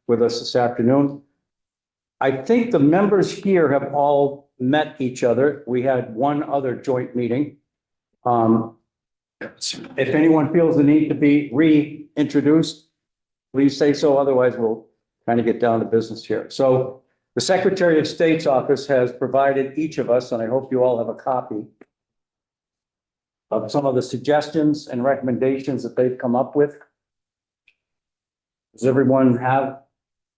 with us this afternoon. I think the members here have all met each other. We had one other joint meeting. If anyone feels the need to be reintroduced, please say so. Otherwise, we'll kind of get down to business here. So the Secretary of State's office has provided each of us, and I hope you all have a copy of some of the suggestions and recommendations that they've come up with. Does everyone have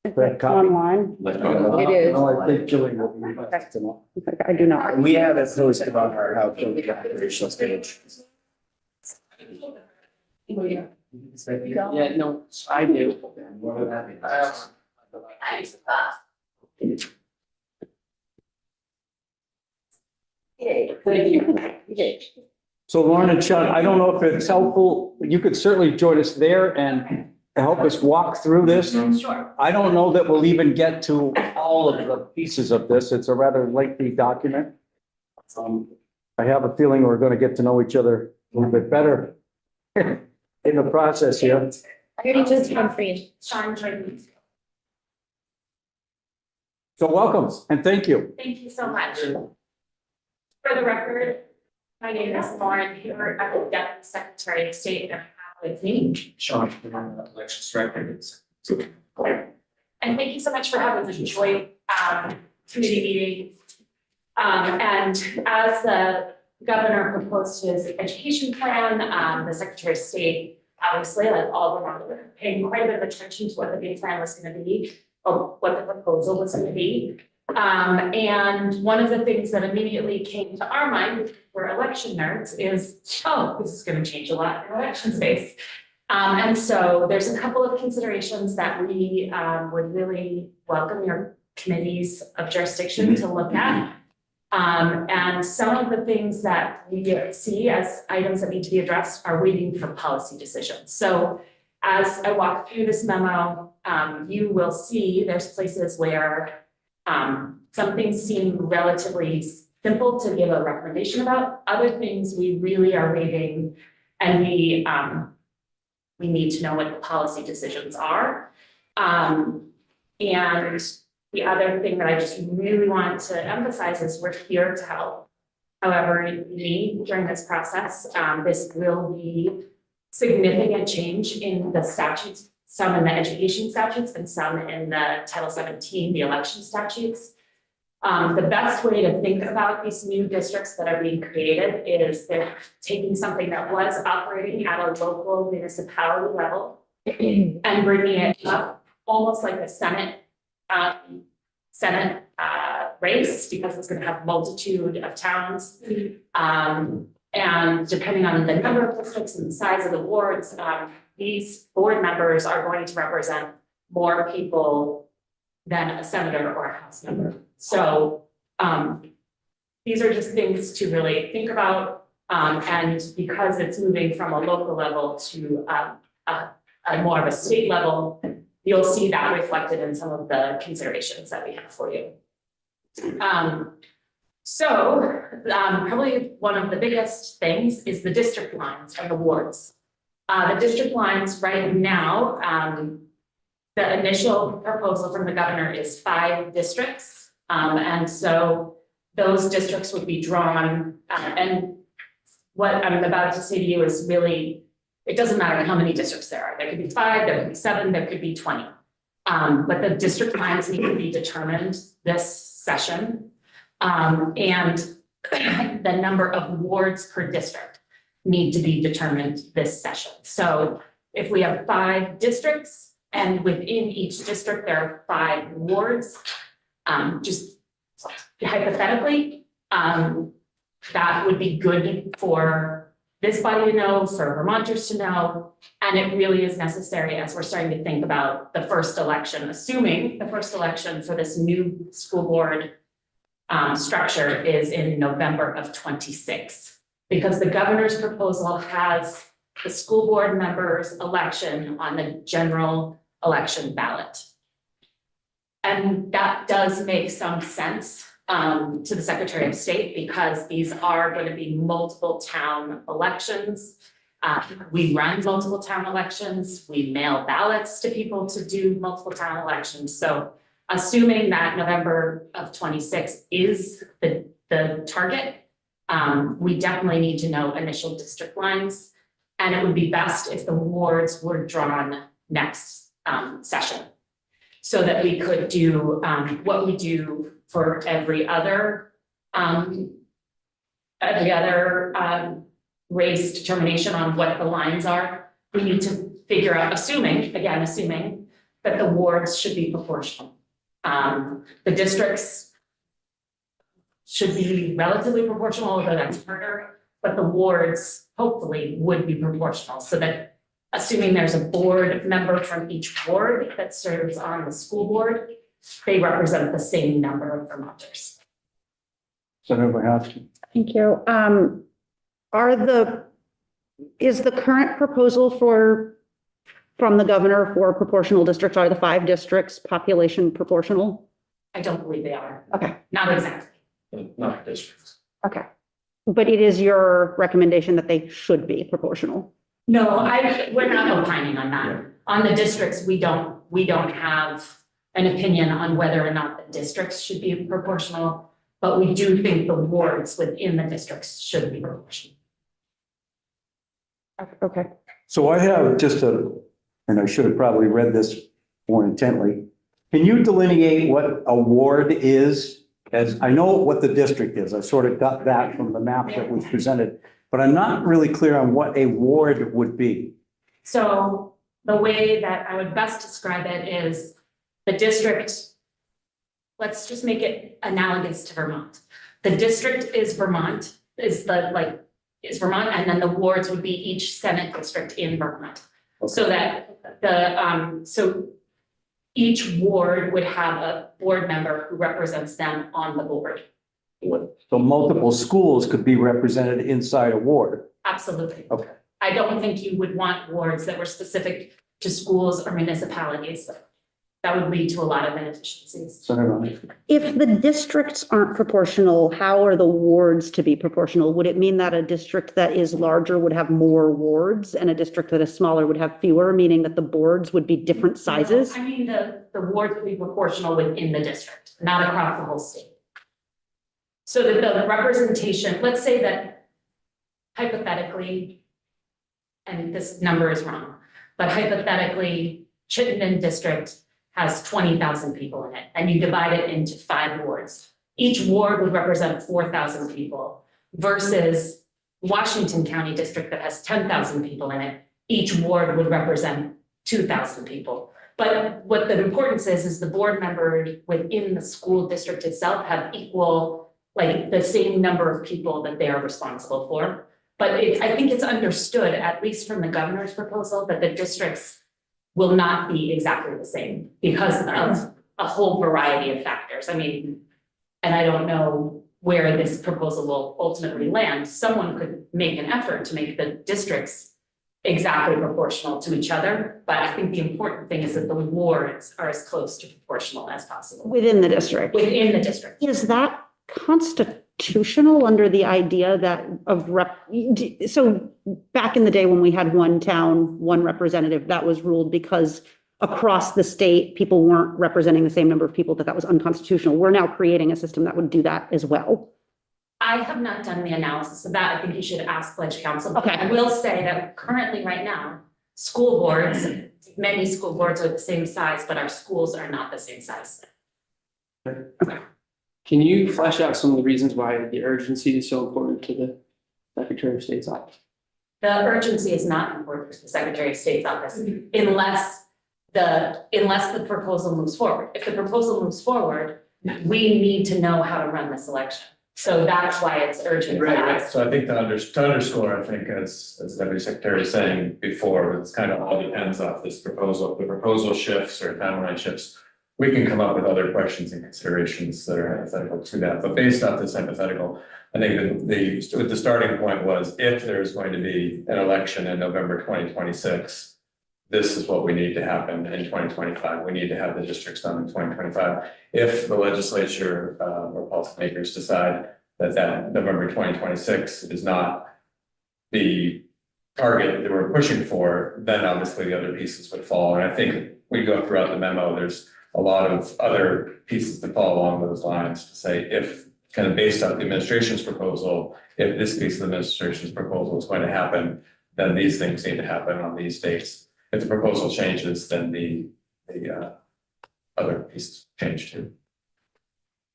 that copy? Online. It is. No, I think Julie will be back tomorrow. I do not. We have it posted on our How Can We Operational page. Yeah, no, I do. Thank you. So Lauren and Sean, I don't know if it's helpful, you could certainly join us there and help us walk through this. Sure. I don't know that we'll even get to all of the pieces of this. It's a rather lengthy document. I have a feeling we're going to get to know each other a little bit better in the process here. I already just came free. Sean joined me. So welcome and thank you. Thank you so much. For the record, my name is Lauren Hayward. I'm the Deputy Secretary of State, and I have with me. Sean, elections records. And thank you so much for having this joint committee meeting. And as the governor proposed his education plan, the Secretary of State, obviously, like all around, paying quite a bit of attention to what the big plan was going to be, or what the proposal was going to be. And one of the things that immediately came to our mind, we're election nerds, is, oh, this is going to change a lot in election space. And so there's a couple of considerations that we would really welcome your committees of jurisdiction to look at. And some of the things that we see as items that need to be addressed are waiting for policy decisions. So as I walk through this memo, you will see there's places where some things seem relatively simple to give a recommendation about. Other things we really are waiting, and we need to know what the policy decisions are. And the other thing that I just really want to emphasize is we're here to help. However you need during this process. This will be significant change in the statutes, some in the education statutes and some in the Title 17, the election statutes. The best way to think about these new districts that are being created is they're taking something that was operating at a local municipality level and bringing it up almost like a Senate race, because it's going to have multitude of towns. And depending on the number of districts and the size of the wards, these board members are going to represent more people than a senator or a house member. So these are just things to really think about. And because it's moving from a local level to a more of a state level, you'll see that reflected in some of the considerations that we have for you. Probably one of the biggest things is the district lines and the wards. The district lines right now, the initial proposal from the governor is 5 districts. And so those districts would be drawn, and what I'm about to say to you is really, it doesn't matter how many districts there are. There could be 5, there could be 7, there could be 20. But the district lines need to be determined this session. And the number of wards per district need to be determined this session. So if we have 5 districts and within each district there are 5 wards, just hypothetically, that would be good for this body to know, for Vermonters to know, and it really is necessary as we're starting to think about the first election, assuming the first election for this new school board structure is in November of 26, because the governor's proposal has the school board members' election on the general election ballot. And that does make some sense to the Secretary of State, because these are going to be multiple town elections. We run multiple town elections, we mail ballots to people to do multiple town elections, so assuming that November of 26 is the target, we definitely need to know initial district lines. And it would be best if the wards were drawn next session. So that we could do what we do for every other race determination on what the lines are. We need to figure out, assuming that the wards should be proportional. The districts should be relatively proportional, although that's harder, but the wards hopefully would be proportional, so that assuming there's a board member from each ward that serves on the school board, they represent the same number of Vermonters. Senator Boyowski. Thank you. Is the current proposal from the governor for proportional districts, are the 5 districts population proportional? I don't believe they are. Okay. Not exactly. Not districts. Okay. But it is your recommendation that they should be proportional? No, we're not opining on that. On the districts, we don't have an opinion on whether or not the districts should be proportional, but we do think the wards within the districts should be proportional. Okay. So I have just and I should have probably read this more intently. Can you delineate what a ward is? As I know what the district is, I sort of got that from the map that was presented, but I'm not really clear on what a ward would be. So the way that I would best describe it is the district, let's just make it analogous to Vermont. The district is Vermont, is Vermont, and then the wards would be each Senate district in Vermont. Okay. So that so each ward would have a board member who represents them on the board. So multiple schools could be represented inside a ward. Absolutely. Okay. I don't think you would want wards that were specific to schools or municipalities. That would lead to a lot of inefficiencies. Senator Ryan. If the districts aren't proportional, how are the wards to be proportional? Would it mean that a district that is larger would have more wards and a district that is smaller would have fewer, meaning that the boards would be different sizes? No, I mean, the wards would be proportional within the district, not across the whole state. So that the representation, let's say that hypothetically, and this number is wrong, but hypothetically, Chittenden district has 20,000 people in it, and you divide it into 5 wards. Each ward would represent 4,000 people versus Washington County district that has 10,000 people in it. Each ward would represent 2,000 people. But what the importance is the board members within the school district itself have equal, like the same number of people that they are responsible for. But I think it's understood, at least from the governor's proposal, that the districts will not be exactly the same because of a whole variety of factors. I mean, and I don't know where this proposal will ultimately land. Someone could make an effort to make the districts exactly proportional to each other, but I think the important thing is that the wards are as close to proportional as possible. Within the district? Within the district. Is that constitutional under the idea that so back in the day when we had one town, one representative, that was ruled because across the state, people weren't representing the same number of people, that was unconstitutional. We're now creating a system that would do that as well. I have not done the analysis of that. I think you should ask Pledge Council. But Okay. I will say that currently right now, school boards, many school boards are the same size, but our schools are not the same size. Can you flesh out some of the reasons why the urgency is so important to the Secretary of State's office? The urgency is not important to the Secretary of State's office unless the proposal moves forward. If the proposal moves forward, we need to know how to run this election. So that's why it's urgent. Right. So I think to underscore, I think as Deputy Secretary was saying before, it's kind of all depends off this proposal. If the proposal shifts or timeline shifts, we can come up with other questions and considerations that are hypothetical to that. But based off this hypothetical, I think the starting point was if there's going to be an election in November 2026, this is what we need to happen in 2025. We need to have the districts done in 2025. If the legislature or policymakers decide that November 2026 is not the target that we're pushing for, then obviously the other pieces would fall. And I think we go throughout the memo, there's a lot of other pieces that fall along those lines to say, if kind of based on the administration's proposal, if this piece of the administration's proposal is going to happen, then these things need to happen on these dates. If the proposal changes, then the other pieces change too.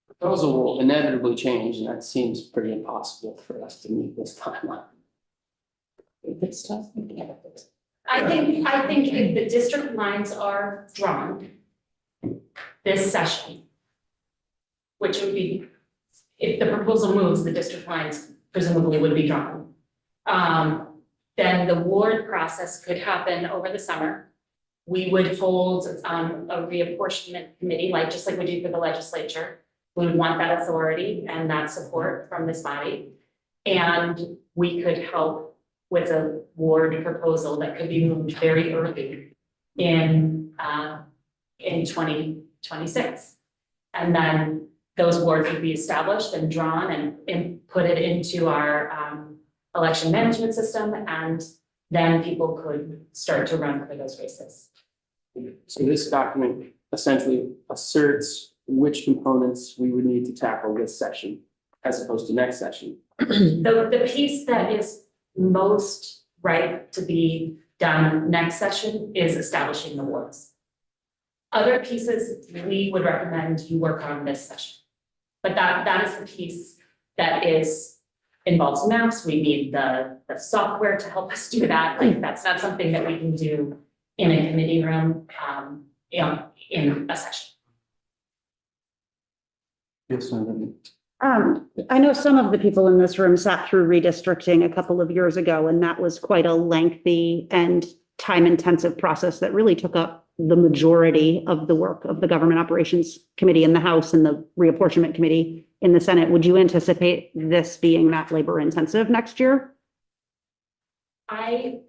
Proposal will inevitably change, and that seems pretty impossible for us to meet this timeline. It's tough. I think if the district lines are drawn this session, which would be, if the proposal moves, the district lines presumably would be drawn. Then the ward process could happen over the summer. We would hold a reapportionment committee, just like we do for the legislature. We would want that authority and that support from this body. And we could help with a ward proposal that could be moved very early in 2026. And then those wards would be established and drawn and put it into our election management system, and then people could start to run for those races. So this document essentially asserts which components we would need to tackle this session as opposed to next session. The piece that is most right to be done next session is establishing the wards. Other pieces, we would recommend you work on this session. But that is the piece that involves maps. We need the software to help us do that. That's not something that we can do in a committee room, in a session. Yes, I know some of the people in this room sat through redistricting a couple of years ago, and that was quite a lengthy and time-intensive process that really took up the majority of the work of the Government Operations Committee in the House and the Reapportionment Committee in the Senate. Would you anticipate this being that labor-intensive next year? I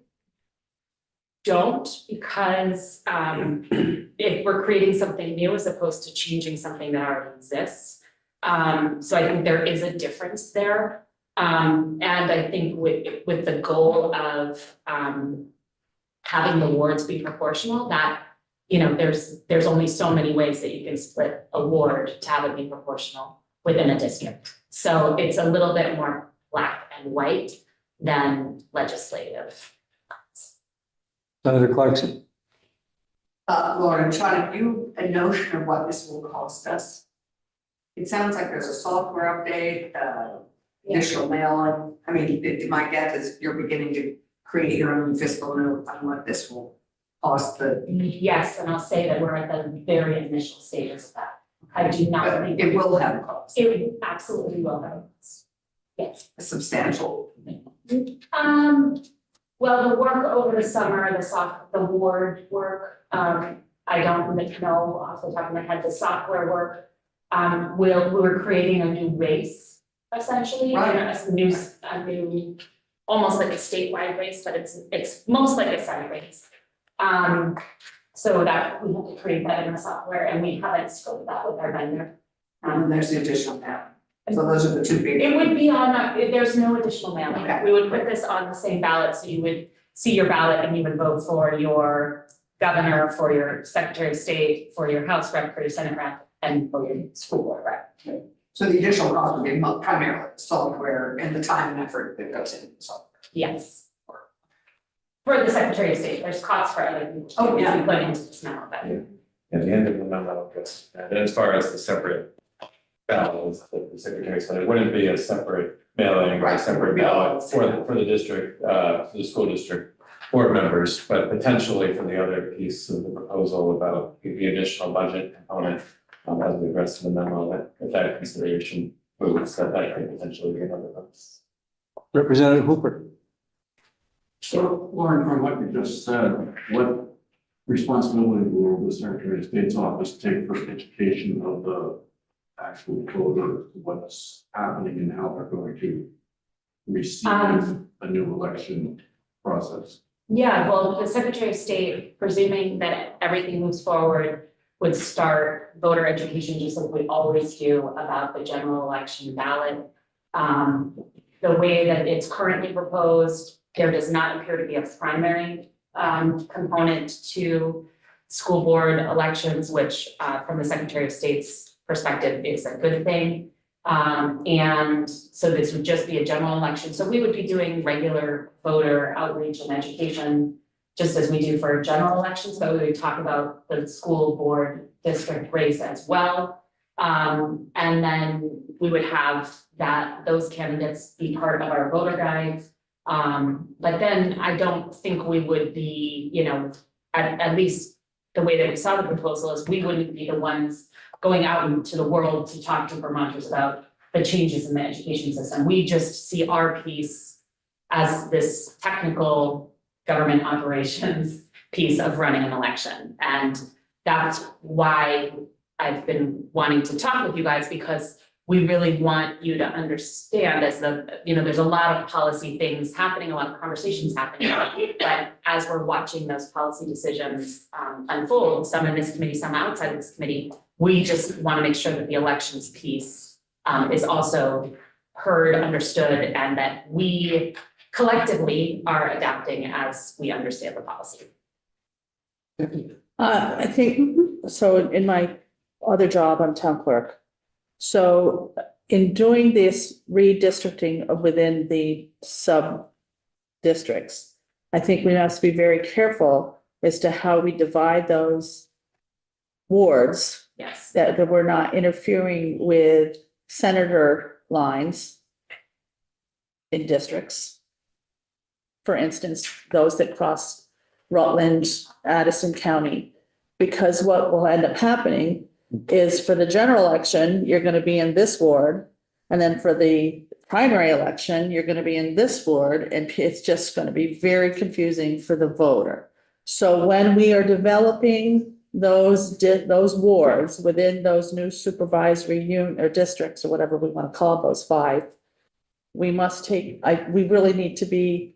don't, because if we're creating something new as opposed to changing something that already exists. So I think there is a difference there. And I think with the goal of having the wards be proportional, that, there's only so many ways that you can split a ward to have it be proportional within a district. So it's a little bit more black and white than legislative. Senator Clarkson. Lauren, Sean, have you a notion of what this will cost us? It sounds like there's a software update, initial mailing. I mean, my guess is you're beginning to create your own fiscal note on what this will cost the. Yes, and I'll say that we're at the very initial stages of that. I do not think. It will have a cost, It absolutely will have. Yes. a substantial. Well, the work over the summer, the ward work, I don't know off the top of my head, the software work. We're creating a new race, essentially, Right. a new, almost like a statewide race, but it's most like a Senate race. So that we have to create that in the software, and we haven't scoped that with our vendor. And then there's the additional map. So those are the two big. It would be on, there's no additional mailing. Okay. We would put this on the same ballot, so you would see your ballot and you would vote for your governor, for your secretary of state, for your house rep, for your senate rep, and for your school board rep. So the additional cost would be primarily software and the time and effort that goes into the software. Yes. For the secretary of state, there's costs for other people. Oh, yeah. We put into this memo, but. At the end of the memo, yes, and as far as the separate ballots that the secretary said, it wouldn't be a separate mailing or a Right. separate ballot for the district, for the school district board members, but potentially for the other piece of the proposal about the additional budget component, as we addressed in the memo, that if that consideration moves, that could potentially be another piece. Representative Hooper. So, Lauren, from what you just said, what responsibility will the Secretary of State's office take for education of the actual voters, what's happening and how they're going to receive a new election process? Yeah, well, the secretary of state, presuming that everything moves forward, would start voter education just like we always do about the general election ballot. The way that it's currently proposed, there does not appear to be a primary component to school board elections, which from the Secretary of State's perspective is a good thing. And so this would just be a general election. So we would be doing regular voter outreach and education, just as we do for general elections, but we would talk about the school board district race as well. And then we would have those candidates be part of our voter guide. But then I don't think we would be, at least the way that we saw the proposal is we wouldn't be the ones going out into the world to talk to Vermonters about the changes in the education system. We just see our piece as this technical government operations piece of running an election. And that's why I've been wanting to talk with you guys, because we really want you to understand there's a lot of policy things happening, a lot of conversations happening. But as we're watching those policy decisions unfold, some in this committee, some outside of this committee, we just want to make sure that the elections piece is also heard, understood, and that we collectively are adapting as we understand the policy. I think, so in my other job, I'm town clerk. So in doing this redistricting within the sub districts, I think we have to be very careful as to how we divide those wards, Yes. that we're not interfering with senator lines in districts. For instance, those that cross Rutland, Addison County, because what will end up happening is for the general election, you're going to be in this ward. And then for the primary election, you're going to be in this ward, and it's just going to be very confusing for the voter. So when we are developing those wards within those new supervisory unit or districts or whatever we want to call those 5, we really need to be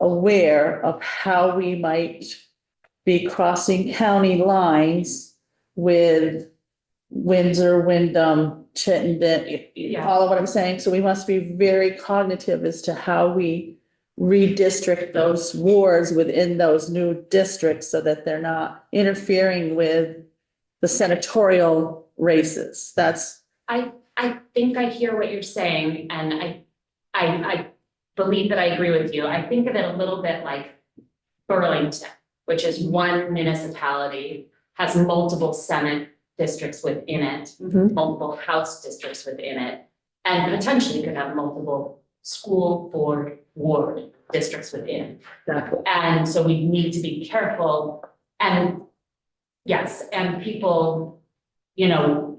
aware of how we might be crossing county lines with Windsor, Wyndham, Chittenden, you follow what I'm saying? So we must be very cognitive as to how we redistrict those wards within those new districts so that they're not interfering with the senatorial races. I think I hear what you're saying, and I believe that I agree with you. I think of it a little bit like Burlington, which is one municipality, has multiple Senate districts within it, multiple House districts within it, and potentially could have multiple school board ward districts within. Exactly. And so we need to be careful, and yes, and people,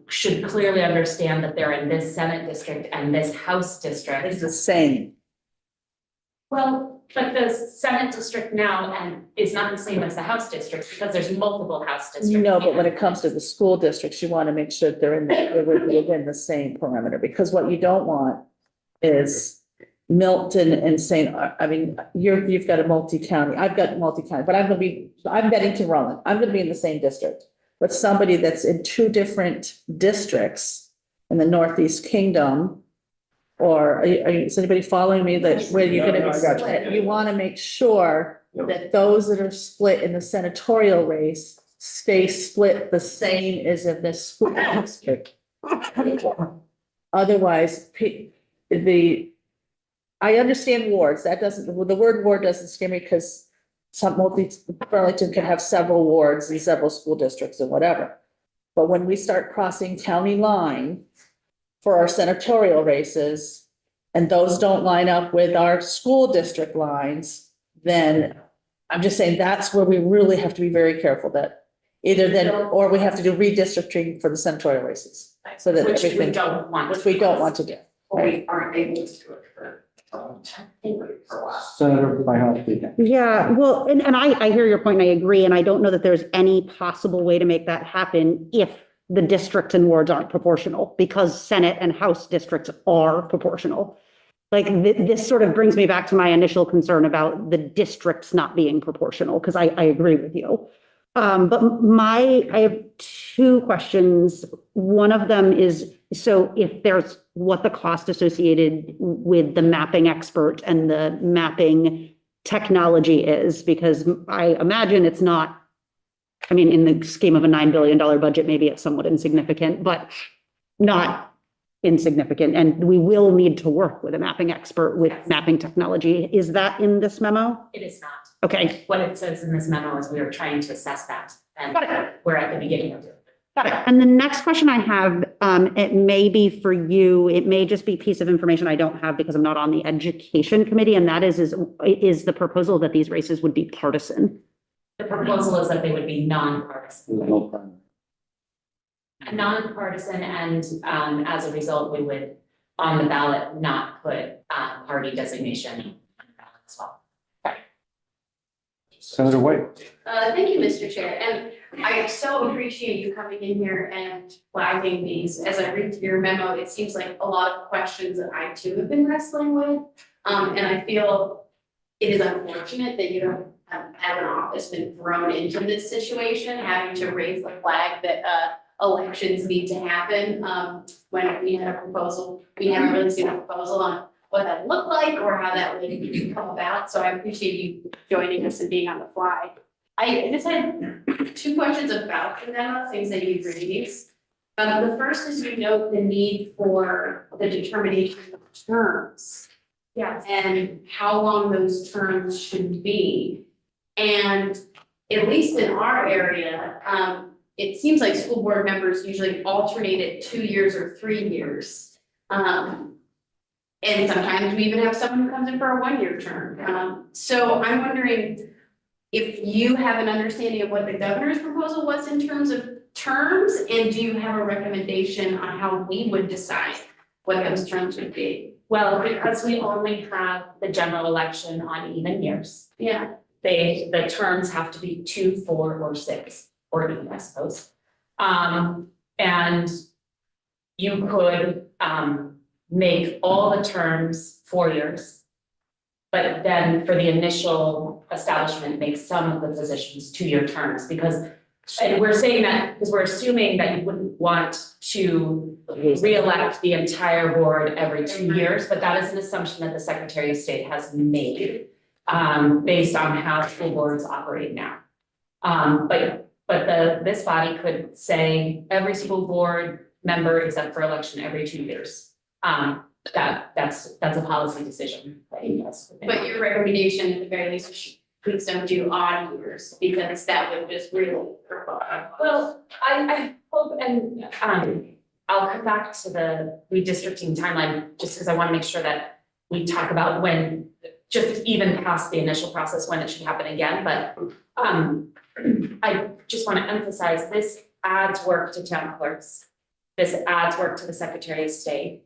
should clearly understand that they're in this Senate district and this House district. It's the same. Well, but the Senate district now is not the same as the House districts, because there's multiple House districts. No, but when it comes to the school districts, you want to make sure they're within the same parameter, because what you don't want is Milton and St. I mean, you've got a multi-county, I've got multi-county, but I'm Bennington Rutland, I'm gonna be in the same district. But somebody that's in 2 different districts in the Northeast Kingdom, or is anybody following me that where you're gonna be split? You wanna make sure that those that are split in the senatorial race stay split the same as in this school district. Otherwise, I understand wards, the word ward doesn't scare me, because Burlington can have several wards and several school districts and whatever. But when we start crossing county line for our senatorial races, and those don't line up with our school district lines, then I'm just saying that's where we really have to be very careful that or we have to do redistricting for the senatorial races. So that Which we everything, don't want. which we don't want to do. Or we aren't able to do it for a while. Senator, my house. Yeah, well, and I hear your point, and I agree, and I don't know that there's any possible way to make that happen if the districts and wards aren't proportional, because Senate and House districts are proportional. Like, this sort of brings me back to my initial concern about the districts not being proportional, because I agree with you. But I have two questions. One of them is, so if there's what the cost associated with the mapping expert and the mapping technology is, because I imagine it's not, I mean, in the scheme of a $9 billion budget, maybe it's somewhat insignificant, but not insignificant. And we will need to work with a mapping expert with mapping technology. Is that in this memo? It is not. Okay. What it says in this memo is we are trying to assess that, and Got it. we're at the beginning of it. Got it. And the next question I have, it may be for you, it may just be a piece of information I don't have because I'm not on the education committee, and that is the proposal that these races would be partisan. The proposal is that they would be nonpartisan. No problem. Nonpartisan, and as a result, we would on the ballot not put party designation on the ballot as well. Senator White. Thank you, Mr. Chair, and I so appreciate you coming in here and flagging these. As I read through your memo, it seems like a lot of questions that I too have been wrestling with. And I feel it is unfortunate that you have, as an office, been thrown into this situation, having to raise the flag that, elections need to happen. When we had a proposal, we haven't really seen a proposal on what that looked like or how that would come about. So I appreciate you joining us and being on the fly. I just had two questions about the memo, things that you raised. The first is you note the need for the determination of terms. Yes. And how long those terms should be. And at least in our area, it seems like school board members usually alternate at 2 years or 3 years. And sometimes we even have someone who comes in for a 1-year term. So I'm wondering if you have an understanding of what the governor's proposal was in terms of terms, and do you have a recommendation on how we would decide what those terms would be? Well, because we only have the general election on even years, Yeah, the terms have to be 2, 4, or 6, or even, I suppose. And you could make all the terms 4 years. But then for the initial establishment, make some of the positions 2-year terms, because, and we're saying that because we're assuming that you wouldn't want to re-elect the entire board every 2 years, but that is an assumption that the Secretary of State has made based on how school boards operate now. But this body could say every school board member except for election every 2 years. That's a policy decision that you guys would make. but your recommendation at the very least, please don't do odd years, because that would just really. Well, I hope, and I'll come back to the redistricting timeline, just because I want to make sure that we talk about when, just even past the initial process, when it should happen again, but I just want to emphasize this adds work to town clerks. This adds work to the Secretary of State.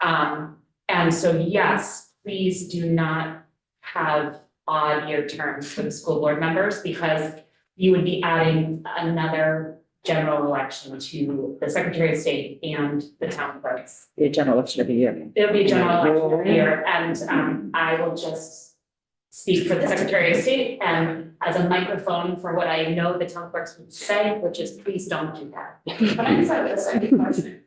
And so, yes, please do not have odd year terms for the school board members, because you would be adding another general election to the Secretary of State and the town clerks. The general election every year. There'll be a general election every year, and I will just speak for the Secretary of State and as a microphone for what I know the town clerks would say, which is please don't do that. But I just have a second question,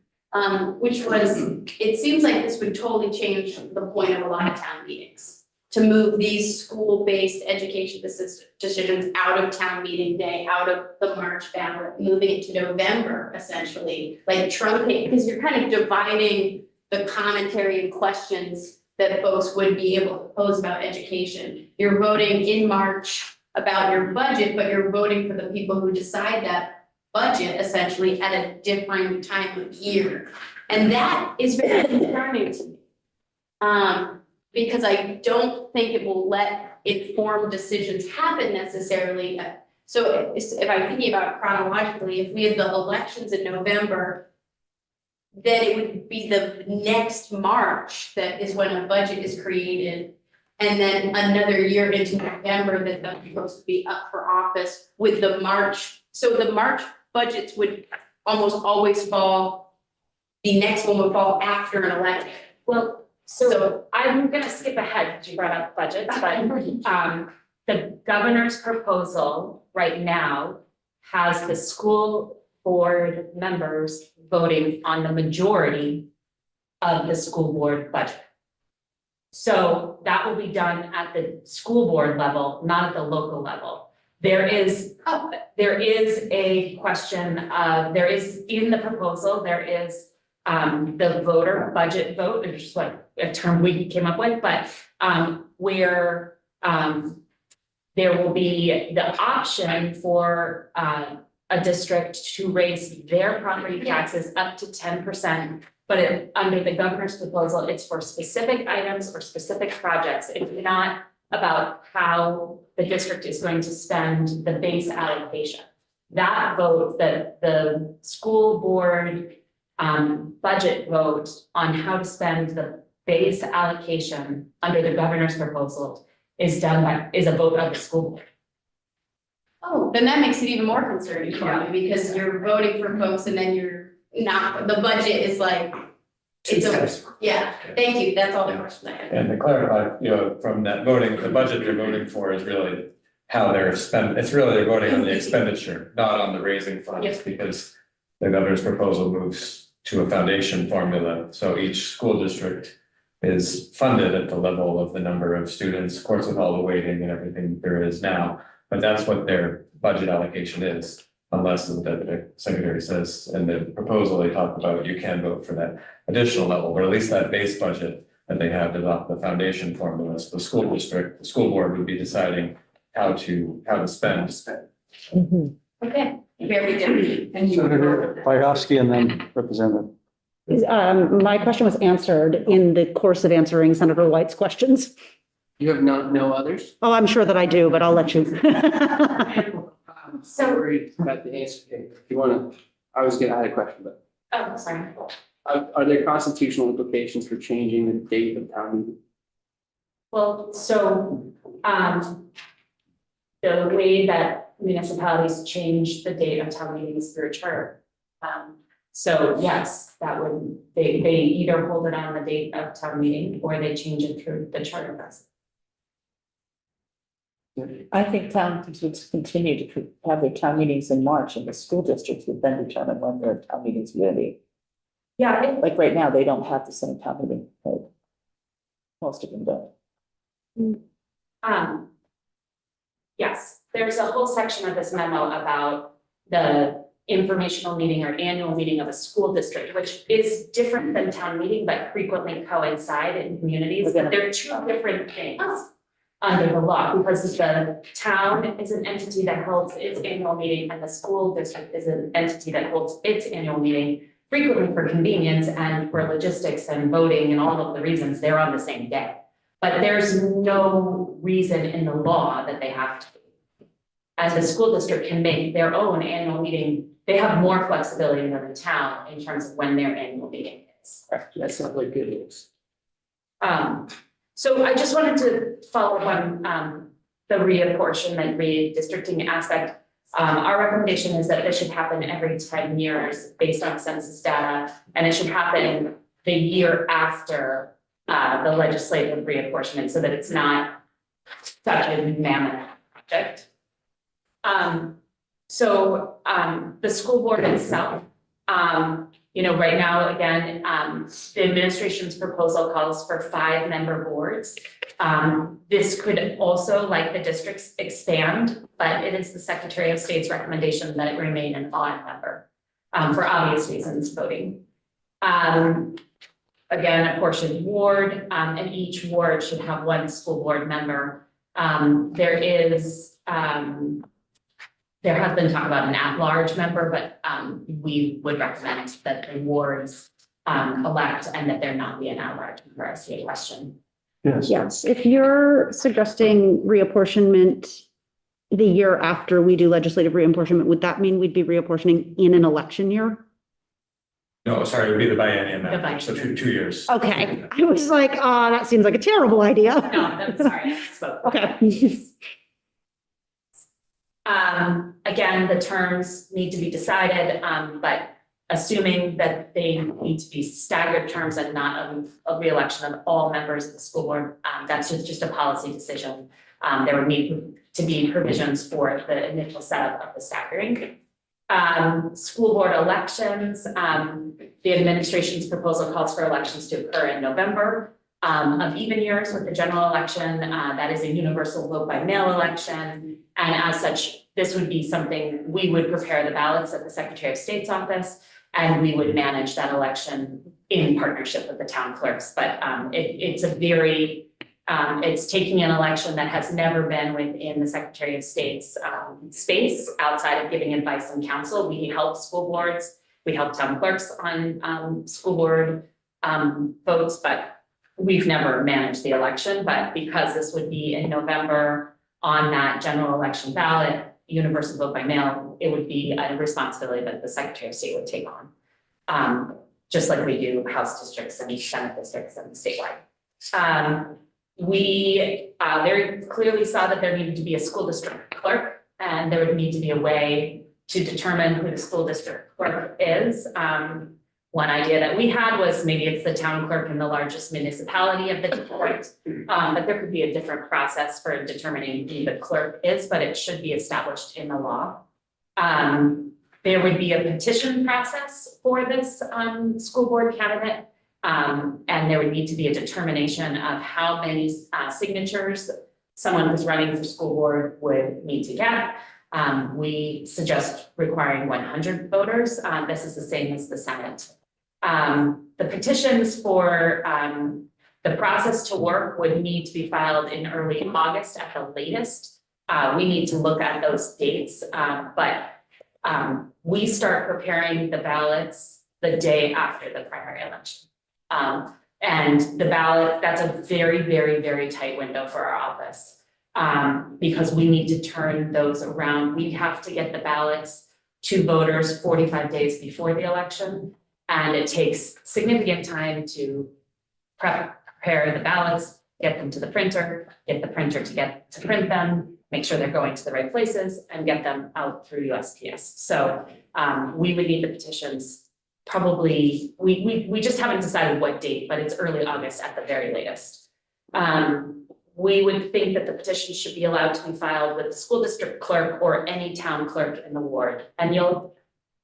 which was, it seems like this would totally change the point of a lot of town meetings. To move these school-based education decisions out of town meeting day, out of the March ballot, moving it to November, essentially, like truncate, because you're kind of dividing the commentary and questions that folks would be able to pose about education. You're voting in March about your budget, but you're voting for the people who decide that budget essentially at a different time of year. And that is very concerning to me. Because I don't think it will let informed decisions happen necessarily. So if I'm thinking about it chronologically, if we had the elections in November, then it would be the next March that is when a budget is created. And then another year into November that they're supposed to be up for office with the March. So the March budgets would almost always fall, the next one would fall after an election. Well, so I'm gonna skip ahead because you brought up budgets, but the governor's proposal right now has the school board members voting on the majority of the school board budget. So that will be done at the school board level, not at the local level. There is a question of, there is in the proposal, there is the voter budget vote, which is what a term we came up with, but where there will be the option for a district to raise their property taxes up to 10%. But under the governor's proposal, it's for specific items or specific projects. It's not about how the district is going to spend the base allocation. That vote, the school board budget vote on how to spend the base allocation under the governor's proposal is a vote of the school board. Oh, then that makes it even more concerning for me, because you're voting for folks and then you're not, the budget is like, yeah, thank you, that's all the question I had. And to clarify, from that voting, the budget they're voting for is really how they're it's really they're voting on the expenditure, not on the raising funds, Yes. because the governor's proposal moves to a foundation formula, so each school district is funded at the level of the number of students, of course, with all the weighting and everything there is now, but that's what their budget allocation is. Unless the secretary says in the proposal, they talk about you can vote for that additional level, but at least that base budget that they have is off the foundation formula. So the school district, the school board would be deciding how to spend. Okay, very good. Senator Byovsky and then Representative. My question was answered in the course of answering Senator White's questions. You have no others? Oh, I'm sure that I do, but I'll let you. I'm sorry about the answer. If you wanna, I had a question, but Oh, sorry. are there constitutional implications for changing the date of town meeting? Well, so, the way that municipalities change the date of town meetings through charter. So yes, that would, they either hold it on the date of town meeting or they change it through the charter process. I think towns would continue to have their town meetings in March, and the school districts would then determine when their town meetings will be. Yeah, Like right now, they don't have the same town meeting, right? Most of them don't. yes, there's a whole section of this memo about the informational meeting or annual meeting of a school district, which is different than town meeting, but frequently coincide in communities, but they're two different things under the law, because the town is an entity that holds its annual meeting and the school district is an entity that holds its annual meeting, frequently for convenience and for logistics and voting and all of the reasons, they're on the same day. But there's no reason in the law that they have to. As the school district can make their own annual meeting, they have more flexibility than the town in terms of when their annual meeting is. That sounds like good news. So I just wanted to follow up on the reapportionment, redistricting aspect. Our recommendation is that this should happen every 10 years based on census data, and it should happen the year after the legislative reapportionment so that it's not such a mammoth project. The school board itself, right now, again, the administration's proposal calls for 5-member boards. This could also, like the districts, expand, but it is the Secretary of State's recommendation that it remain an odd member for obvious reasons, voting. Again, apportioned ward, and each ward should have 1 school board member. There has been talk about an at-large member, but we would recommend that the wards elect and that there not be an at-large member. I see a question. Yes. Yes, if you're suggesting reapportionment the year after we do legislative reapportionment, would that mean we'd be reapportioning in an election year? No, sorry, it would be the biennium, The biennium. so 2 years. Okay, I was like, that seems like a terrible idea. No, I'm sorry, I spoke. Okay. Again, the terms need to be decided, but assuming that they need to be staggered terms and not a reelection of all members of the school board, that's just a policy decision. There would need to be provisions for the initial setup of the staggering. School board elections, the administration's proposal calls for elections to occur in November of even years with the general election. That is a universal vote by mail election. And as such, this would be something, we would prepare the ballots at the Secretary of State's office, and we would manage that election in partnership with the town clerks. But it's a very, it's taking an election that has never been within the Secretary of State's space outside of giving advice and counsel. We help school boards, we help town clerks on school board votes, but we've never managed the election. But because this would be in November on that general election ballot, universal vote by mail, it would be a responsibility that the Secretary of State would take on. Just like we do House districts and Senate districts and statewide. We very clearly saw that there needed to be a school district clerk, and there would need to be a way to determine who the school district clerk is. One idea that we had was maybe it's the town clerk in the largest municipality of the district, but there could be a different process for determining who the clerk is, but it should be established in the law. There would be a petition process for this school board candidate. And there would need to be a determination of how many signatures someone who's running for school board would need to get. We suggest requiring 100 voters. This is the same as the Senate. The petitions for the process to work would need to be filed in early August at the latest. We need to look at those dates, but we start preparing the ballots the day after the primary election. And the ballot, that's a very, very, very tight window for our office. Because we need to turn those around. We have to get the ballots to voters 45 days before the election. And it takes significant time to prepare the ballots, get them to the printer, get the printer to print them, make sure they're going to the right places, and get them out through USPS. So we would need the petitions. Probably, we just haven't decided what date, but it's early August at the very latest. We would think that the petition should be allowed to be filed with the school district clerk or any town clerk in the ward. And you'll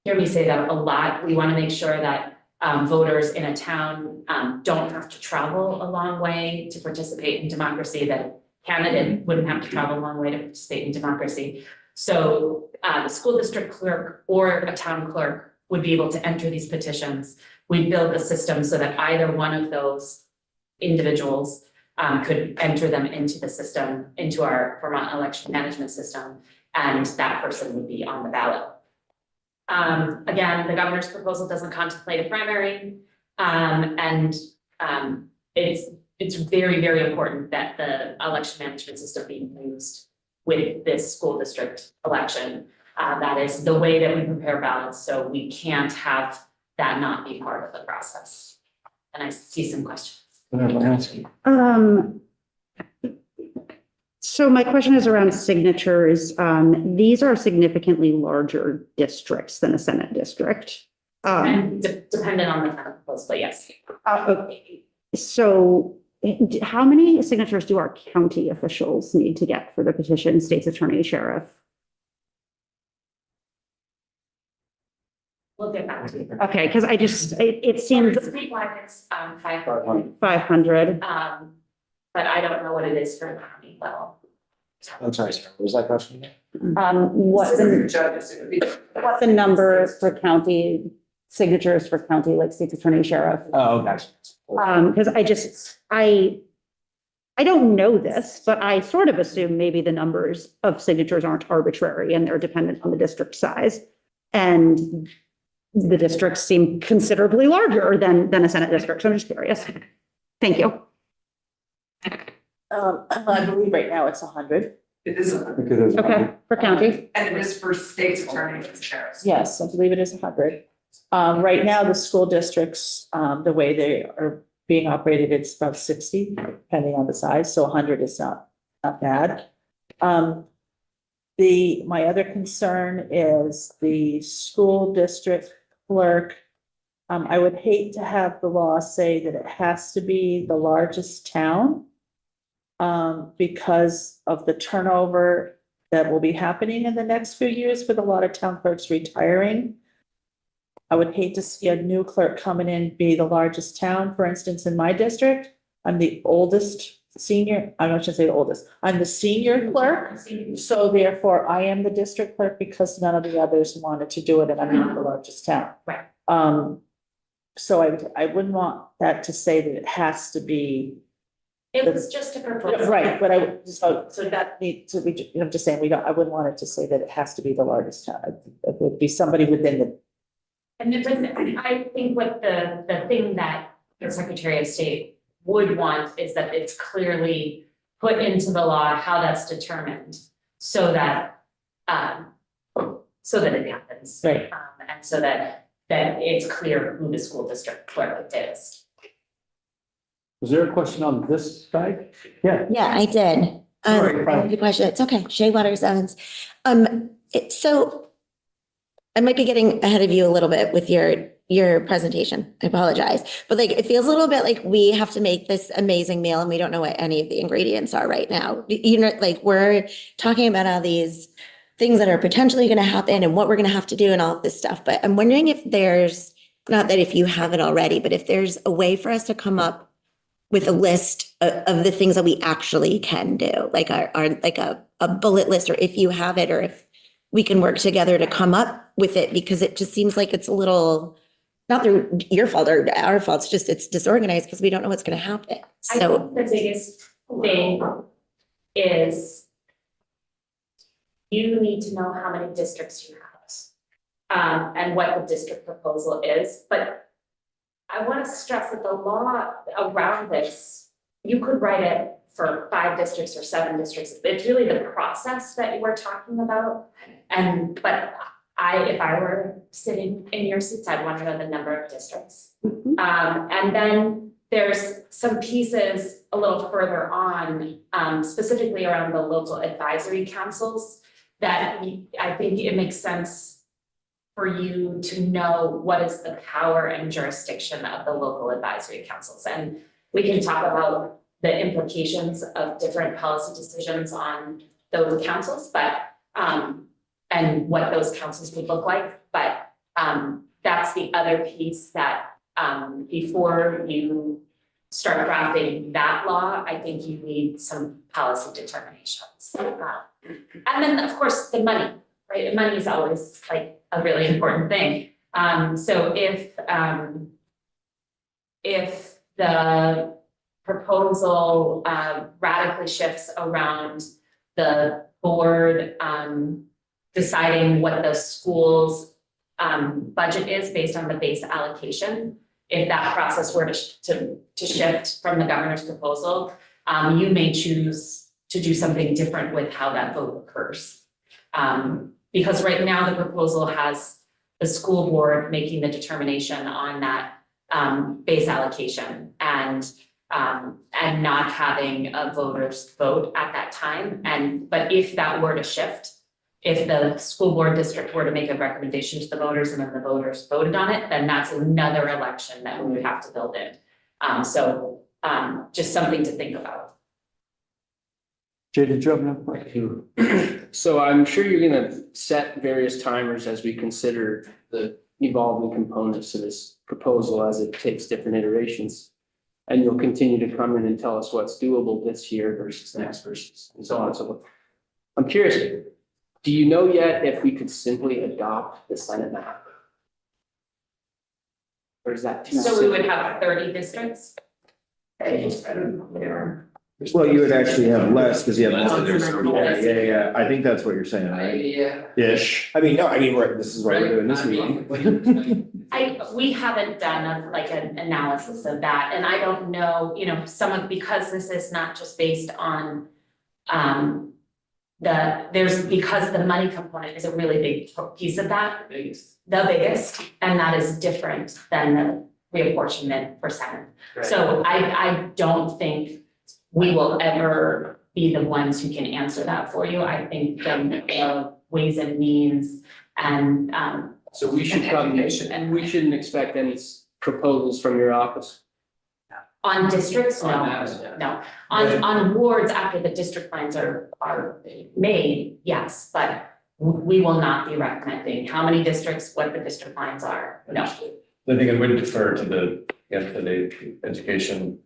hear me say that a lot. We want to make sure that voters in a town don't have to travel a long way to participate in democracy, that a candidate wouldn't have to travel a long way to participate in democracy. So the school district clerk or a town clerk would be able to enter these petitions. We build a system so that either one of those individuals could enter them into the system, into our Vermont election management system, and that person would be on the ballot. Again, the governor's proposal doesn't contemplate a primary, and it's very, very important that the election management system be used with this school district election. That is the way that we prepare ballots, so we can't have that not be part of the process. And I see some questions. So my question is around signatures. These are significantly larger districts than a Senate district. And dependent on the proposal, but yes. Okay. So how many signatures do our county officials need to get for the petition, state's attorney, sheriff? We'll get back to you. Okay, because I just, it seems Statewide, it's 500. 500. But I don't know what it is for the county level. I'm sorry, sir. What was that question? What's the number for county signatures for county, like state's attorney, sheriff? Oh, okay. Because I don't know this, but I sort of assume maybe the numbers of signatures aren't arbitrary and they're dependent on the district size. And the districts seem considerably larger than a Senate district. So I'm just curious. Thank you. I believe right now it's 100. It is, I think it is. Okay, for county. and it is for state's attorney and sheriffs. Yes, I believe it is 100. Right now, the school districts, the way they are being operated, it's about 60, depending on the size, so 100 is not bad. My other concern is the school district clerk. I would hate to have the law say that it has to be the largest town because of the turnover that will be happening in the next few years with a lot of town clerks retiring. I would hate to see a new clerk coming in, be the largest town. For instance, in my district, I'm the oldest senior, I shouldn't say the oldest, I'm the senior clerk. So therefore, I am the district clerk because none of the others wanted to do it, and I'm not the largest town. Right. So I wouldn't want that to say that it has to be, It was just a proposal. right, but I just, so that need to be, you know, just saying, I wouldn't want it to say that it has to be the largest town. It would be somebody within the. And it was, I think what the thing that the Secretary of State would want is that it's clearly put into the law how that's determined, so that it happens. Right. And so that it's clear who the school district clerk is. Was there a question on this side? Yeah. Yeah, I did. Sorry, I have a question. It's okay. Shea Waters Evans. So I might be getting ahead of you a little bit with your presentation. I apologize. But like, it feels a little bit like we have to make this amazing meal and we don't know what any of the ingredients are right now. You know, like we're talking about all these things that are potentially going to happen and what we're going to have to do and all of this stuff. But I'm wondering if there's, not that if you have it already, but if there's a way for us to come up with a list of the things that we actually can do, like our like a bullet list, or if you have it, or if we can work together to come up with it, because it just seems like it's a little, not through your fault or our fault, it's just, it's disorganized because we don't know what's going to happen. I So think the biggest thing is you need to know how many districts you have, and what the district proposal is, but I want to stress that the law around this, you could write it for 5 districts or 7 districts. It's really the process that we're talking about. But if I were sitting in your seats, I'd want to know the number of districts. And then there's some pieces a little further on, specifically around the local advisory councils, that I think it makes sense for you to know what is the power and jurisdiction of the local advisory councils. And we can talk about the implications of different policy decisions on those councils, but and what those councils would look like. But that's the other piece that before you start drafting that law, I think you need some policy determinations. And then of course the money, right? And money is always like a really important thing. So if the proposal radically shifts around the board deciding what the school's budget is based on the base allocation, if that process were to shift from the governor's proposal, you may choose to do something different with how that vote occurs. Because right now the proposal has the school board making the determination on that base allocation and not having a voters vote at that time. But if that were to shift, if the school board district were to make a recommendation to the voters and then the voters voted on it, then that's another election that we would have to build in. Just something to think about. Jay, did you have another question? So I'm sure you're gonna set various timers as we consider the evolving components of this proposal as it takes different iterations. And you'll continue to come in and tell us what's doable this year versus next versus and so on and so forth. I'm curious, do you know yet if we could simply adopt the Senate map? Or is that too soon? So we would have 30 districts? Well, you would actually have less because you have. Yeah. I think that's what you're saying, right? Yeah. Ish. I mean, no, right, this is what we're doing this meeting. We haven't done an analysis of that, and I don't know, because this is not just based on because the money component is a really big piece of that. The biggest, and that is different than the reapportionment for Senate. Right. So I don't think we will ever be the ones who can answer that for you. I think the ways and means and So we should come, we shouldn't expect any proposals from your office. On districts, On no, maps, yeah. no. On wards after the district lines are made, yes, but we will not be recommending how many districts, what the district lines are, no. I think it would defer to the education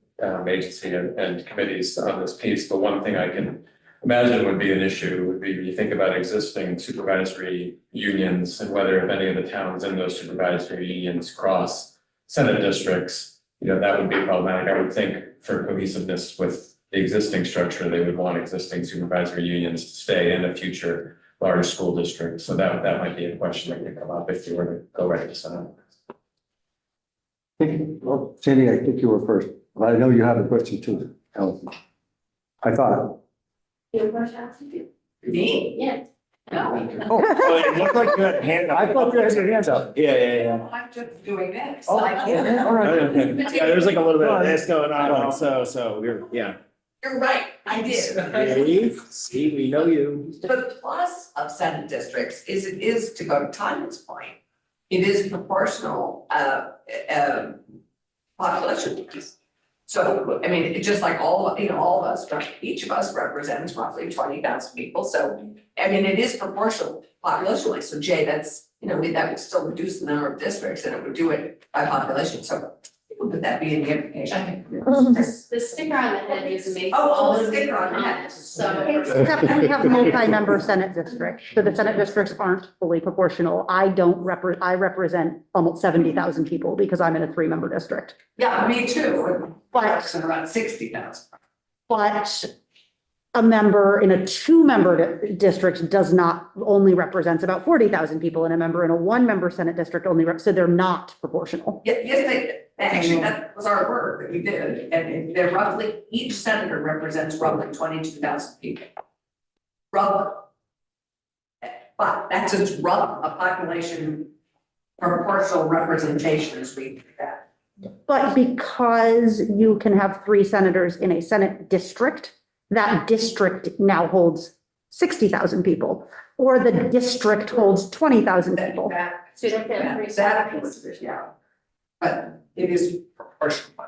agency and committees on this piece, but one thing I can imagine would be an issue would be you think about existing supervisory unions and whether if any of the towns in those supervisory unions cross Senate districts, that would be problematic. I would think for cohesiveness with the existing structure, they would want existing supervisory unions to stay in a future large school district. So that might be a question that could come up if you were to go right to Senate. Well, Sandy, I think you were first. I know you have a question too, Ellen. I thought. Me? Yeah. Oh, it looked like you had a hand up. I thought you had your hands up. Yeah. I'm just doing this. Oh, Like, all right. Yeah, there's like a little bit of this going on also, so yeah. you're right, I did. See, we know you. The plus of Senate districts is it is, to go to Tanya's point, it is proportional, population. So, I mean, it's just like all of us, each of us represents roughly 20,000 people, so, I mean, it is proportional populationally, so Jay, that's, that would still reduce the number of districts and it would do it by population, so would that be in the implication? The sticker on the head is amazing. Oh, the sticker on the head. So. Except we have multi-member Senate districts, so the Senate districts aren't fully proportional. I represent almost 70,000 people because I'm in a 3-member district. Yeah, me too, But around 60,000. But a member in a 2-member district does not, only represents about 40,000 people, and a member in a 1-member Senate district only, so they're not proportional. Yes, actually, that was our work that we did, and they're roughly, each senator represents roughly 22,000 people. Roughly. But that's as rough a population proportional representation as we do that. But because you can have 3 senators in a Senate district, that district now holds 60,000 people, or the district holds 20,000 people. So you don't have three Yeah. But it is proportional.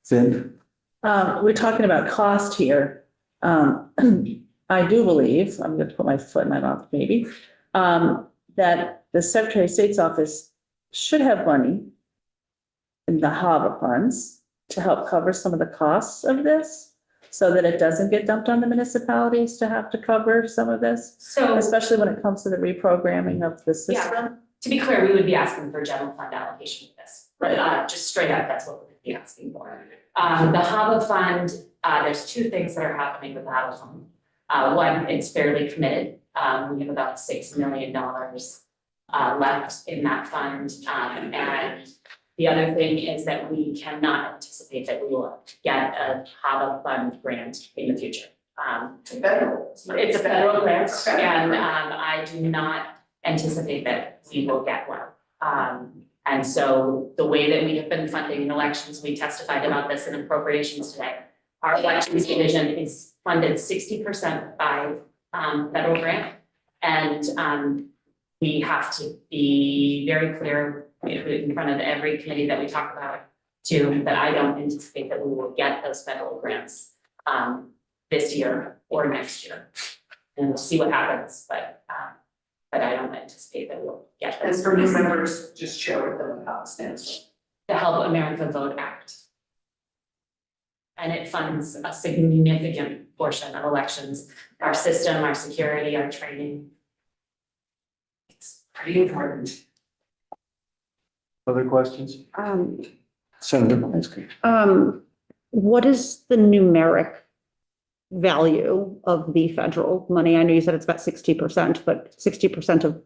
Finn? We're talking about cost here. I do believe, I'm going to put my foot in my mouth maybe, that the Secretary of State's office should have money in the HAVA funds to help cover some of the costs of this, so that it doesn't get dumped on the municipalities to have to cover some of this, So especially when it comes to the reprogramming of the system. to be clear, we would be asking for general fund allocation for this. Right. Just straight up, that's what we would be asking for. The HAVA fund, there's 2 things that are happening with the HAVA fund. One, it's fairly committed. We have about $6 million left in that fund. And the other thing is that we cannot anticipate that we will get a HAVA fund grant in the future. It's a federal grant, and I do not anticipate that we will get one. And so the way that we have been funding in elections, we testified about this in appropriations today. Our elections division is funded 60% by federal grant, and we have to be very clear in front of every committee that we talk about too, that I don't anticipate that we will get those federal grants this year or next year. And we'll see what happens, but I don't anticipate that we'll get And those. for new members, just share with them how it stands. The Help America Vote Act. And it funds a significant portion of elections, our system, our security, our training. It's pretty important. Other questions? Senator. What is the numeric value of the federal money? I know you said it's about 60%, but 60% of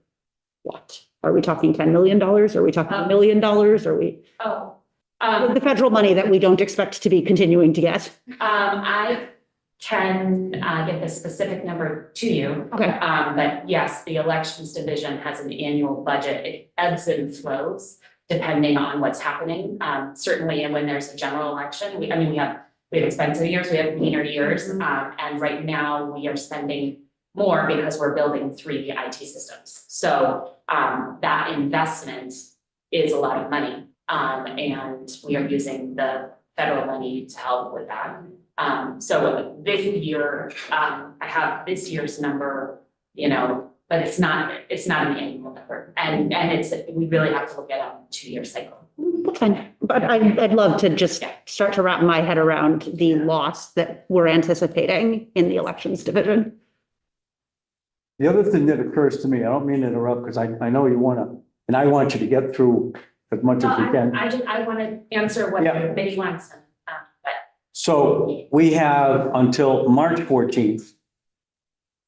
what? Are we talking $10 million? Are we talking $1 million? Are we? The federal money that we don't expect to be continuing to get? I can get the specific number to you. Okay. But yes, the elections division has an annual budget. It ebbs and flows depending on what's happening. Certainly, and when there's a general election, we have expensive years, we have leaner years. And right now we are spending more because we're building 3 IT systems. So that investment is a lot of money. And we are using the federal money to help with that. So this year, I have this year's number, you know, but it's not an annual number. And we really have to look at a 2-year cycle. That's fine, but I'd love to just start to wrap my head around the loss that we're anticipating in the elections division. The other thing that occurs to me, I don't mean to interrupt, because I know you want to, and I want you to get through as much as you can. I want to answer what the Yeah. committee wants, but So we have until March 14th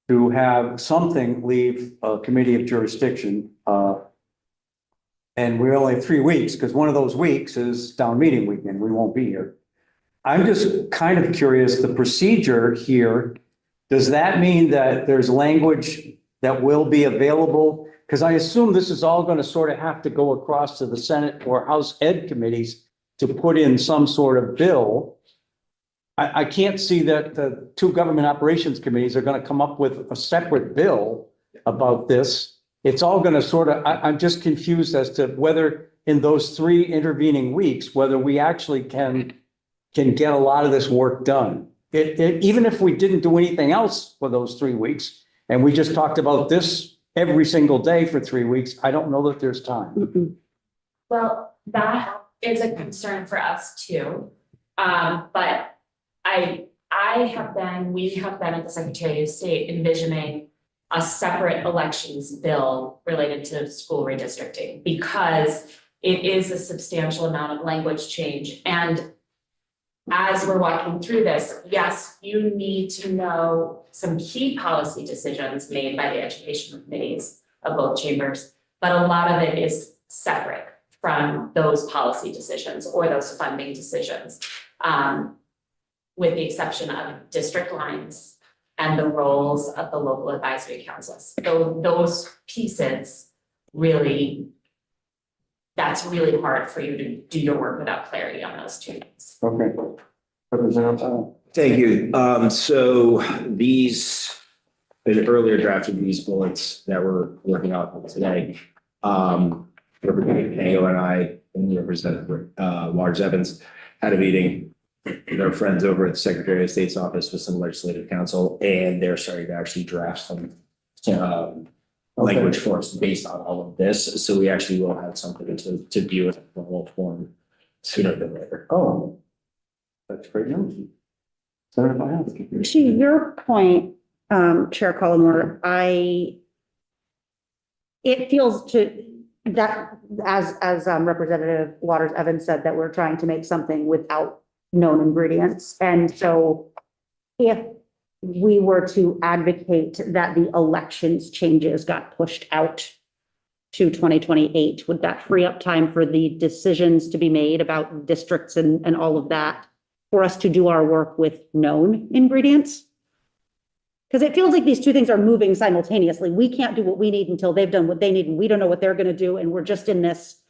to have something leave a committee of jurisdiction. And we're only 3 weeks, because one of those weeks is town meeting weekend. We won't be here. I'm just kind of curious, the procedure here, does that mean that there's language that will be available? Because I assume this is all going to sort of have to go across to the Senate or House Ed committees to put in some sort of bill. I can't see that the 2 government operations committees are going to come up with a separate bill about this. It's all going to sort of, I'm just confused as to whether in those 3 intervening weeks, whether we actually can get a lot of this work done. Even if we didn't do anything else for those 3 weeks, and we just talked about this every single day for 3 weeks, I don't know that there's time. well, that is a concern for us too. But we have been at the Secretary of State envisioning a separate elections bill related to school redistricting because it is a substantial amount of language change. And as we're walking through this, yes, you need to know some key policy decisions made by the education committees of both chambers, but a lot of it is separate from those policy decisions or those funding decisions, with the exception of district lines and the roles of the local advisory councils. So those pieces really, that's really hard for you to do your work without clarity on those 2 things. Okay. Representative. Thank you. So these, an earlier draft of these bullets that we're working on today, Representative Pango and I and Representative Waters Evans had a meeting with our friends over at the Secretary of State's office with some legislative counsel, and they're starting to actually draft some language for us based on all of this. So we actually will have something to view in a formal form sooner than later. Oh, that's great news. Senator Byron. To your point, Chair Collmore, it feels that as Representative Waters Evans said, that we're trying to make something without known ingredients. And so if we were to advocate that the elections changes got pushed out to 2028, would that free up time for the decisions to be made about districts and all of that for us to do our work with known ingredients? Because it feels like these 2 things are moving simultaneously. We can't do what we need until they've done what they need, and we don't know what they're going to do, and we're just in this.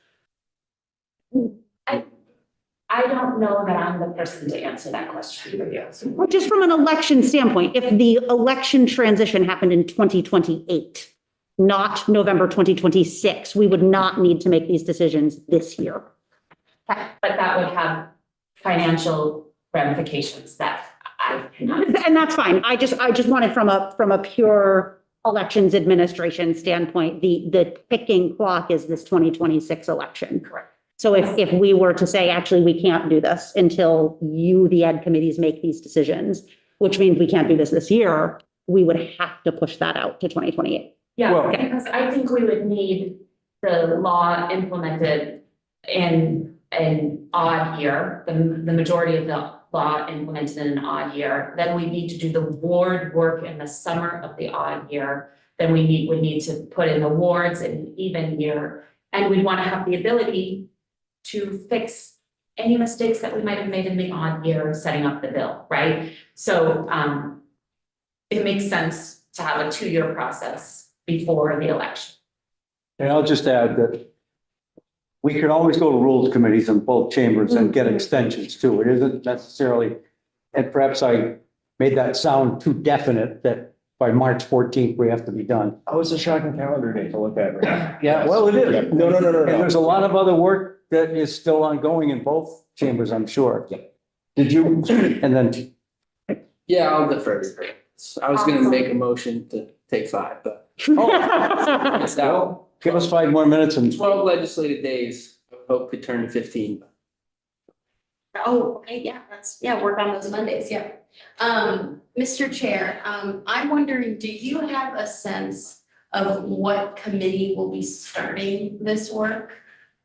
I don't know that I'm the person to answer that question for you. Well, just from an election standpoint, if the election transition happened in 2028, not November 2026, we would not need to make these decisions this year. But that would have financial ramifications that I cannot. And that's fine. I just wanted from a pure elections administration standpoint, the ticking clock is this 2026 election. Correct. So if we were to say, actually, we can't do this until the ed committees make these decisions, which means we can't do this year, we would have to push that out to 2028. Yeah, Well- because I think we would need the law implemented in an odd year, the majority of the law implemented in an odd year. Then we need to do the ward work in the summer of the odd year. Then we would need to put in the wards in an even year. And we'd want to have the ability to fix any mistakes that we might have made in the odd year setting up the bill, right? So it makes sense to have a 2-year process before the election. And I'll just add that we can always go to rules committees in both chambers and get extensions too. It isn't necessarily, and perhaps I made that sound too definite that by March 14th, we have to be done. Oh, it's a shocking calendar day to look at, right? Yeah, well, it is. No. And there's a lot of other work that is still ongoing in both chambers, I'm sure. Yeah. Did you, and then, Yeah, I'll defer to her. I was gonna make a motion to take 5, but it's out. give us 5 more minutes and 12 legislative days, hope to turn to 15. Oh, okay, yeah, work on those Mondays, yeah. Mr. Chair, I'm wondering, do you have a sense of what committee will be starting this work?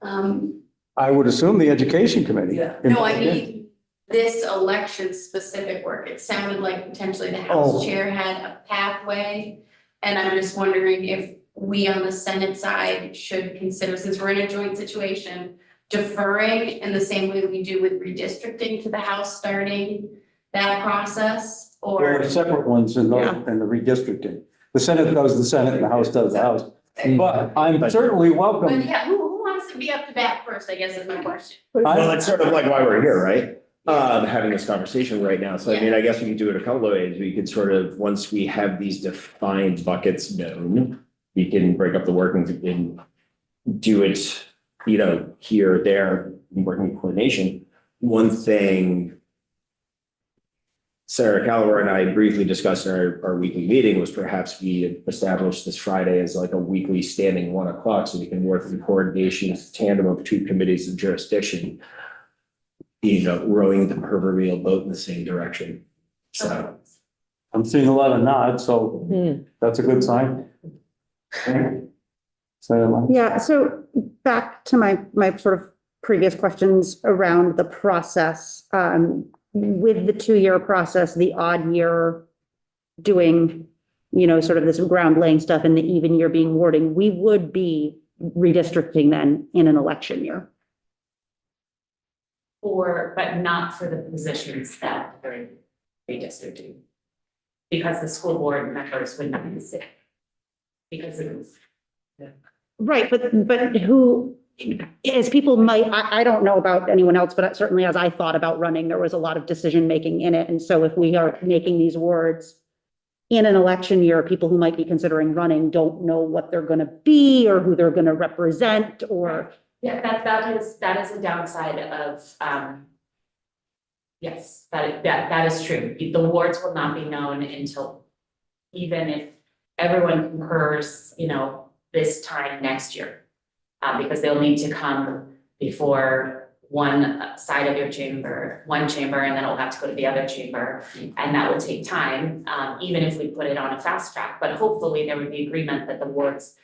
I would assume the education committee. No, I mean, this election specific work. It sounded like potentially the House Oh. Chair had a pathway. And I'm just wondering if we on the Senate side should consider, since we're in a joint situation, deferring in the same way we do with redistricting to the House starting that process, There or? are separate ones in the redistricting. The Senate does the Senate and the House does the House. But I'm certainly But welcome. yeah, who wants to be up to bat first, I guess is my question. Well, it's sort of like why we're here, right? Having this conversation right now. So I mean, I guess we could do it a couple of ways. We could sort of, once we have these defined buckets known, we can break up the work and do it, you know, here, there, working in coordination. One thing Sarah Callaway and I briefly discussed in our weekly meeting was perhaps we establish this Friday as like a weekly standing 1 o'clock so we can work in coordination, tandem of 2 committees of jurisdiction, you know, rowing the proverbial boat in the same direction. So. I'm seeing a lot of nods, so that's a good sign. So, Yeah, so back to my sort of previous questions around the process, with the 2-year process, the odd year doing, you know, sort of this ground laying stuff and the even year being warding, we would be redistricting then in an election year. But not for the positions that are redistricting. Because the school board members would not be sick. Because it was. Right, but who, as people might, I don't know about anyone else, but certainly as I thought about running, there was a lot of decision making in it. And so if we are making these words in an election year, people who might be considering running don't know what they're going to be or who they're going to represent or. Yeah, that is a downside of, yes, that is true. The wards will not be known until, even if everyone concurs, you know, this time next year. Because they'll need to come before one side of your chamber, one chamber, and then it'll have to go to the other chamber. And that will take time, even if we put it on a fast track, but hopefully there would be agreement that the wards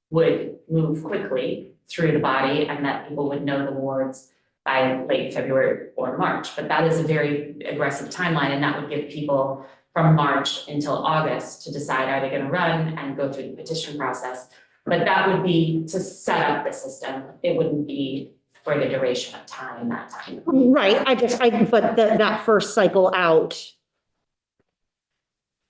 would move quickly through the body and that people would know the wards by late February or March. But that is a very aggressive timeline, and that would give people from March until August to decide, are they going to run and go through the petition process. But that would be to set up the system. It wouldn't be for the duration of time, that time. Right, but that first cycle out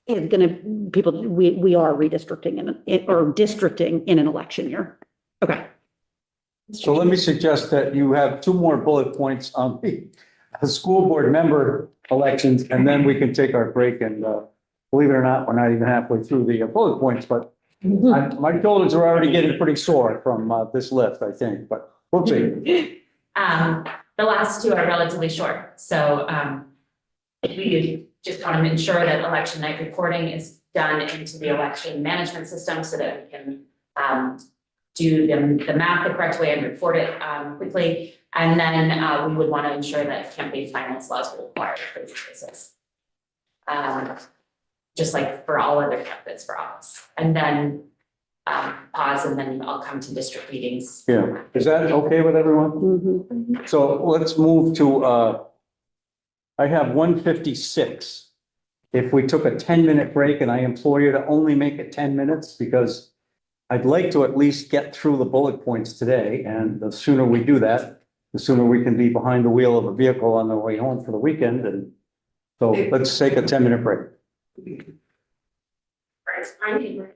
is gonna, we are redistricting or districting in an election year. Okay. so let me suggest that you have 2 more bullet points on the school board member elections, and then we can take our break. And believe it or not, we're not even halfway through the bullet points, but my shoulders are already getting pretty sore from this lift, I think, but we'll see. The last 2 are relatively short, so we just want to ensure that election night reporting is done into the election management system so that we can do the math the correct way and report it quickly. And then we would want to ensure that campaign finance laws will require for these cases. Just like for all other candidates for office. And then pause, and then I'll come to district meetings. Yeah, is that okay with everyone? Mhm. So let's move to, I have 156. If we took a 10-minute break, and I implore you to only make it 10 minutes, because I'd like to at least get through the bullet points today, and the sooner we do that, the sooner we can be behind the wheel of a vehicle on the way home for the weekend. And so let's take a 10-minute break. Right, I need